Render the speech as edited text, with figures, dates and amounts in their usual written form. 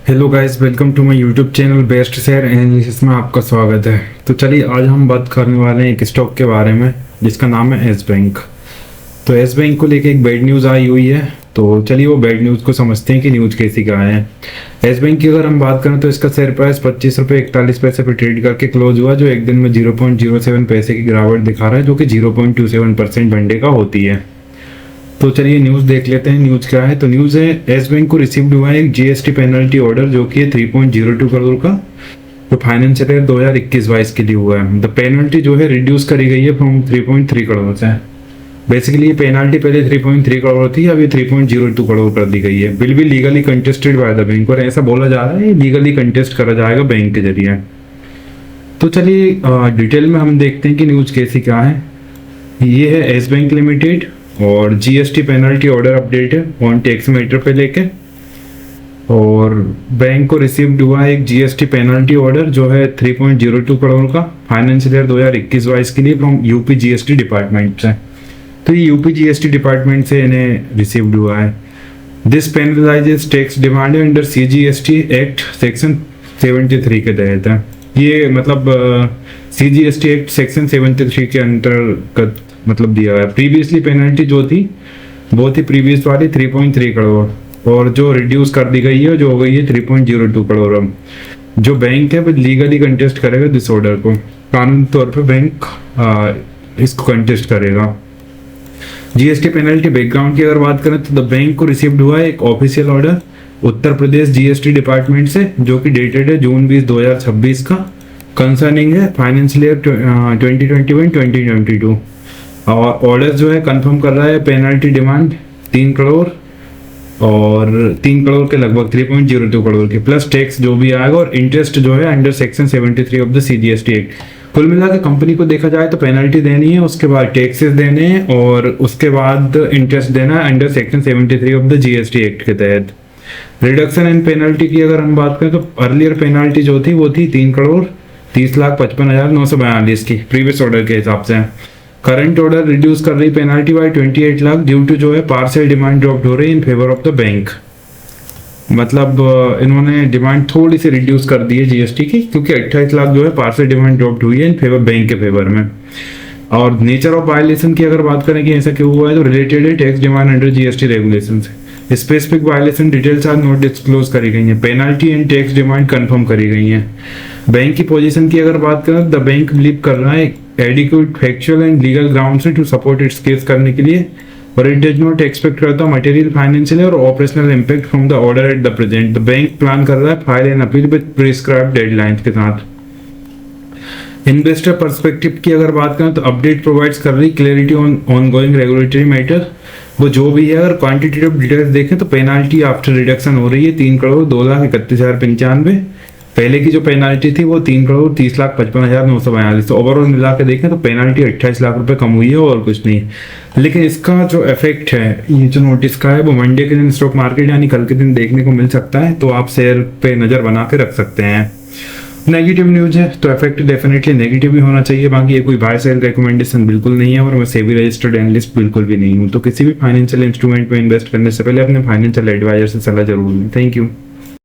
Hello guys, welcome to my YouTube channel best share analysis में आपका स्वागत है। तो चलिए आज हम बात करने वाले हैं एक स्टॉक के बारे में जिसका नाम है एस बैंक। तो एस बैंक को लेके एक बैड न्यूज़ आई हुई है, तो चलिए वो बैड न्यूज़ को समझते हैं कि न्यूज़ कैसी कहाँ है। एस बैंक की अगर हम बात करें तो इसका शेयर प्राइस 25 रुपये 41 पैसे पर ट्रेड करके क्लोज हुआ, जो एक दिन में 0.07 पैसे की गिरावट दिखा रहा है, जो कि 0.27% घंटे का होती है। तो चलिए न्यूज़ देख लेते हैं। न्यूज़ क्या है? तो न्यूज़ है एस बैंक को रिसीव्ड हुआ है एक जीएसटी पेनल्टी ऑर्डर, जो कि है 3.02 करोड़ का, जो फाइनेंशियल ईयर 2021-22 के लिए हुआ है। द पेनल्टी जो है रिड्यूस करी गई है फ्रॉम 3.3 करोड़ से। बेसिकली ये पेनल्टी पहले 3.3 करोड़ थी, अब ये 3.02 करोड़ कर दी गई है। बिल भी legally contested by the bank, और ऐसा बोला जा रहा है लीगली कंटेस्ट करा जाएगा बैंक के जरिए। तो चलिए डिटेल में हम देखते हैं कि न्यूज़ कैसी क्या है। ये है एस बैंक लिमिटेड और जीएसटी पेनल्टी ऑर्डर अपडेट है ऑन टैक्स मैटर पे लेके। और बैंक को रिसीव्ड हुआ है एक जीएसटी पेनल्टी ऑर्डर जो है 3.02 करोड़ का फाइनेंशियल ईयर 2021-22 के लिए फ्रॉम यूपी जीएसटी डिपार्टमेंट से। तो ये यूपी जीएसटी डिपार्टमेंट से इन्हें रिसीव्ड हुआ है। This penalises tax demand under CGST act section 73 के तहत है। ये मतलब सीजीएसटी एक्ट सेक्शन 73 के अंतर्गत मतलब दिया है। प्रीवियसली पेनल्टी जो थी वो थी प्रीवियस वाली 3.3 करोड़, और जो रिड्यूस कर दी गई है जो हो गई है 3.02 करोड़। जो बैंक है वो लीगली कंटेस्ट करेगा दिस ऑर्डर को, कानूनी तौर पे बैंक इसको कंटेस्ट करेगा। जीएसटी पेनल्टी बैकग्राउंड की अगर बात करें तो द बैंक को रिसीव्ड हुआ है एक official order Uttar Pradesh GST department से, जो कि डेटेड है जून 20 2026 का, कंसर्निंग है फाइनेंशियल ईयर 2021-2022। और ऑर्डर जो है कंफर्म कर रहा है पेनल्टी डिमांड 3 करोड़ और 3 करोड़ के लगभग 3.02 करोड़ के, प्लस टैक्स जो भी आएगा और इंटरेस्ट जो है under section 73 of the CGST act. कुल मिला के कंपनी को देखा जाए तो पेनल्टी देनी है, उसके बाद टैक्सेस देने हैं और उसके बाद इंटरेस्ट देना है under section 73 of the GST act के तहत। रिडक्शन इन पेनल्टी की अगर हम बात करें तो अर्लियर पेनल्टी जो थी वो थी 3 करोड़ 30,55,942 की प्रीवियस ऑर्डर के हिसाब से। करंट ऑर्डर रिड्यूस कर रही penalty by 28 lakh due to जो है पार्शियल डिमांड ड्रॉप हो रही in favour of the bank. मतलब इन्होंने डिमांड थोड़ी सी रिड्यूस कर दी है जीएसटी की, क्योंकि 28 लाख जो है पार्शियल डिमांड ड्रॉप हुई है इन फेवर बैंक के फेवर में। और नेचर ऑफ वायलेशन की अगर बात करें कि ऐसा क्यों हुआ है, तो रिलेटेड है tax demand under GST regulation से। Specific violation details are not disclose करी गई है। Penalty and tax demand confirm करी गई है। बैंक की पोजीशन की अगर बात करें, द बैंक बिलीव कर रहा है adequate factual and legal ground से टू सपोर्ट इट्स केस करने के लिए, और इट डज नॉट एक्सपेक्ट करता मटेरियल फाइनेंशियल और operational impact from the order at the present. The bank plan कर रहा है file and appeal with prescribed deadlines के साथ। इन्वेस्टर पर्सपेक्टिव की अगर बात करें तो अपडेट प्रोवाइड्स कर रही clarity on ongoing regulatory matter. वो जो भी है अगर क्वांटिटेटिव डिटेल्स देखें तो पेनाल्टी आफ्टर रिडक्शन हो रही है 3 करोड़ 2,31,095। पहले की जो पेनाल्टी थी वो 3 करोड़ 30,55,942। तो ओवरऑल मिला के देखें तो पेनाल्टी 28 लाख रुपए कम हुई है और कुछ नहीं। लेकिन इसका जो इफेक्ट है ये जो नोटिस का है वो मंडे के दिन स्टॉक मार्केट यानी कल के दिन देखने को मिल सकता है, तो आप शेयर पे नजर बना के रख सकते हैं। नेगेटिव न्यूज है तो इफेक्ट डेफिनेटली नेगेटिव ही होना चाहिए। बाकी ये कोई बाय सेल रिकमेंडेशन बिल्कुल नहीं है, और मैं सेबी रजिस्टर्ड एनालिस्ट बिल्कुल भी नहीं हूँ। तो किसी भी फाइनेंशियल इंस्ट्रूमेंट में इन्वेस्ट करने से पहले अपने फाइनेंशियल एडवाइजर से सलाह जरूर लें। Thank you.